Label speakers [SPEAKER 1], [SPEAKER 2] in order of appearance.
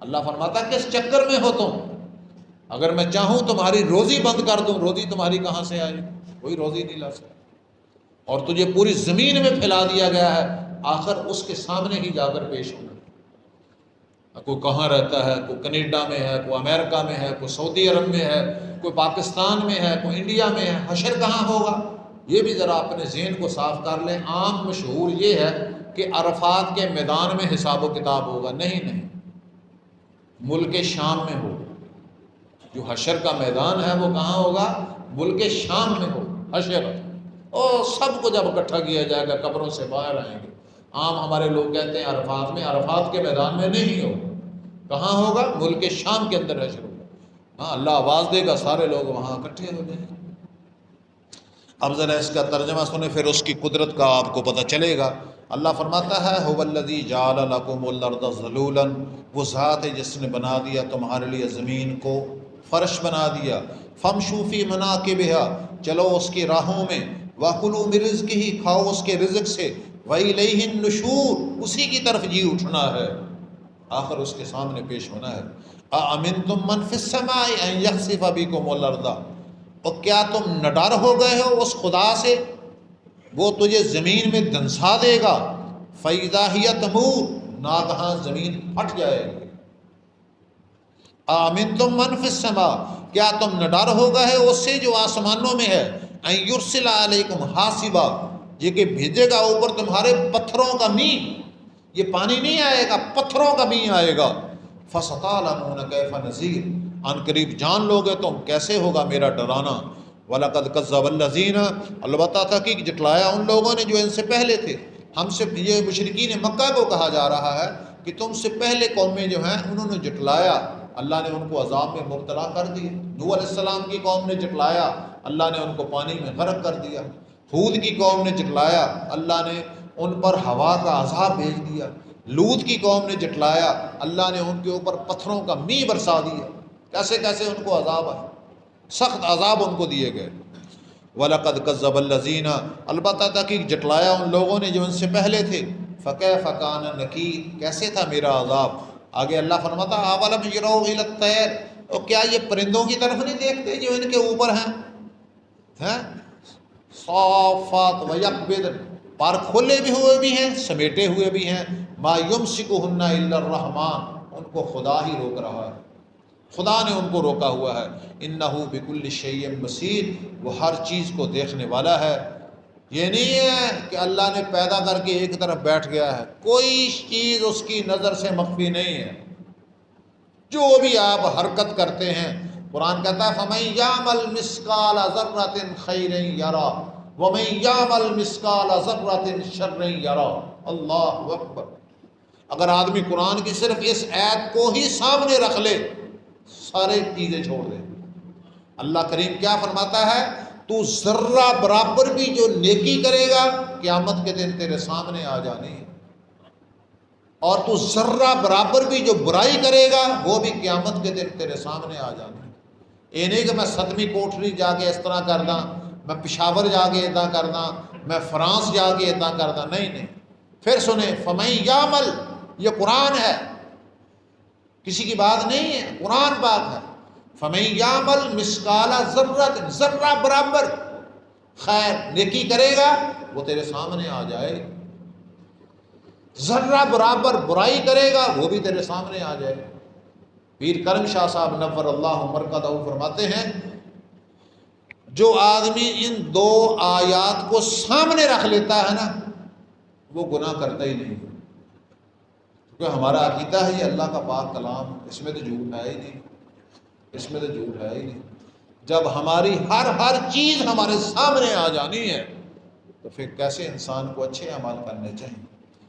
[SPEAKER 1] اللہ فرماتا ہے کس چکر میں ہو تم؟ اگر میں چاہوں تمہاری روزی بند کر دوں، روزی تمہاری کہاں سے آئے؟ کوئی روزی نہیں لا سکتا۔ اور تجھے پوری زمین میں پھیلا دیا گیا ہے، آخر اس کے سامنے ہی جا کر پیش ہونا۔ کوئی کہاں رہتا ہے، کوئی کینیڈا میں ہے، کوئی امریکہ میں ہے، کوئی سعودی عرب میں ہے، کوئی پاکستان میں ہے، کوئی انڈیا میں ہے، حشر کہاں ہوگا؟ یہ بھی ذرا اپنے ذہن کو صاف کر لیں۔ عام مشہور یہ ہے کہ عرفات کے میدان میں حساب و کتاب ہوگا، نہیں، ملک شام میں ہوگا۔ جو حشر کا میدان ہے وہ کہاں ہوگا؟ ملک شام میں ہوگا حشر۔ اور سب کو جب اکٹھا کیا جائے گا قبروں سے باہر آئیں گے۔ عام ہمارے لوگ کہتے ہیں عرفات میں، عرفات کے میدان میں نہیں ہوگا۔ کہاں ہوگا؟ ملک شام کے اندر حشر ہوگا۔ ہاں، اللہ آواز دے گا، سارے لوگ وہاں اکٹھے ہو جائیں گے۔ اب ذرا اس کا ترجمہ سنیں، پھر اس کی قدرت کا آپ کو پتہ چلے گا۔ اللہ فرماتا ہے هو الذی جعل لکم الارض ذلولا، وہ ذات ہے جس نے بنا دیا تمہارے لیے زمین کو فرش بنا دیا۔ فامشوا فی مناکبها، چلو اس کی راہوں میں۔ وکلوا من رزقہ، کھاؤ اس کے رزق سے۔ والیہ النشور، اسی کی طرف جی اٹھنا ہے، آخر اس کے سامنے پیش ہونا ہے۔ اامنتم من فی السماء ان یخسف بکم الارض، اور کیا تم نہ ڈر ہو گئے ہو اس خدا سے وہ تجھے زمین میں دنسا دے گا۔ فَإِذَا هِيَ تَمُورُ، ناگہاں زمین پھٹ جائے گی۔ آمنتم من فی السماء، کیا تم نہ ڈر ہو گئے ہو اس سے جو آسمانوں میں ہے۔ ان یرسل علیکم حاصبا، یہ کہ بھیجے گا اوپر تمہارے پتھروں کا مینہ، یہ پانی نہیں آئے گا، پتھروں کا مینہ آئے گا۔ فَسَتَعْلَمُونَ كَيْفَ نَذِيرٌ، ان قریب جان لو گے تم کیسے ہوگا میرا ڈرانا۔ وَلَقَدْ كَذَّبَ الَّذِينَ، البتہ تحقیق جٹلایا ان لوگوں نے جو ان سے پہلے تھے۔ ہم سے یہ مشرکین مکہ کو کہا جا رہا ہے کہ تم سے پہلے قومیں جو ہیں انہوں نے جٹلایا، اللہ نے ان کو عذاب میں مبتلا کر دیا۔ نوح علیہ السلام کی قوم نے جٹلایا، اللہ نے ان کو پانی میں غرق کر دیا۔ ہود کی قوم نے جٹلایا، اللہ نے ان پر ہوا کا عذاب بھیج دیا۔ لوط کی قوم نے جٹلایا، اللہ نے ان کے اوپر پتھروں کا مینہ برسا دیا۔ کیسے کیسے ان کو عذاب آئے، سخت عذاب ان کو دیے گئے۔ وَلَقَدْ كَذَّبَ الَّذِينَ، البتہ تحقیق جٹلایا ان لوگوں نے جو ان سے پہلے تھے۔ فَكَيْفَ كَانَ نَكِيرٌ، کیسے تھا میرا عذاب۔ آگے اللہ فرماتا أَوَلَمْ يَرَوْا إِلَى الطَّيْرِ، اور کیا یہ پرندوں کی طرف نہیں دیکھتے جو ان کے اوپر ہیں؟ صَافَّاتٍ وَيَقْبِضْنَ، پر کھلے بھی ہوئے بھی ہیں، سمیٹے ہوئے بھی ہیں۔ مَا يُمْسِكُهُنَّ إِلَّا الرَّحْمَنُ، ان کو خدا ہی روک رہا ہے، خدا نے ان کو روکا ہوا ہے۔ انہ بکل شیء بصیر، وہ ہر چیز کو دیکھنے والا ہے۔ یہ نہیں ہے کہ اللہ نے پیدا کر کے ایک طرف بیٹھ گیا ہے، کوئی چیز اس کی نظر سے مخفی نہیں ہے۔ جو بھی آپ حرکت کرتے ہیں، قرآن کہتا ہے فَمَن يَعْمَلْ مِثْقَالَ ذَرَّةٍ خَيْرًا يَرَهُ وَمَن يَعْمَلْ مِثْقَالَ ذَرَّةٍ شَرًّا يَرَهُ۔ اللہ اکبر۔ اگر آدمی قرآن کی صرف اس آیت کو ہی سامنے رکھ لے، سارے چیزیں چھوڑ دیں۔ اللہ کریم کیا فرماتا ہے؟ تو ذرہ برابر بھی جو نیکی کرے گا قیامت کے دن تیرے سامنے آ جانی ہے، اور تو ذرہ برابر بھی جو برائی کرے گا وہ بھی قیامت کے دن تیرے سامنے آ جانی ہے۔ یہ نہیں کہ میں 7ویں کوٹری جا کے اس طرح کرنا، میں پشاور جا کے ادا کرنا، میں فرانس جا کے ادا کرنا، نہیں۔ پھر سنیں فَمَن يَعْمَلْ، یہ قرآن ہے، کسی کی بات نہیں ہے، قرآن پاک ہے۔ فَمَن يَعْمَلْ مِثْقَالَ ذَرَّةٍ، ذرہ برابر خیر نیکی کرے گا وہ تیرے سامنے آ جائے، ذرہ برابر برائی کرے گا وہ بھی تیرے سامنے آ جائے۔ پیر کرم شاہ صاحب نور اللہ مرقدہ فرماتے ہیں جو آدمی ان 2 آیات کو سامنے رکھ لیتا ہے نا وہ گناہ کرتا ہی نہیں، کیونکہ ہمارا عقیدہ ہے یہ اللہ کا پاک کلام، اس میں تو جھوٹ ہے ہی نہیں، اس میں تو جھوٹ ہے ہی نہیں۔ جب ہماری ہر چیز ہمارے سامنے آ جانی ہے تو پھر کیسے انسان کو اچھے اعمال کرنے چاہیے۔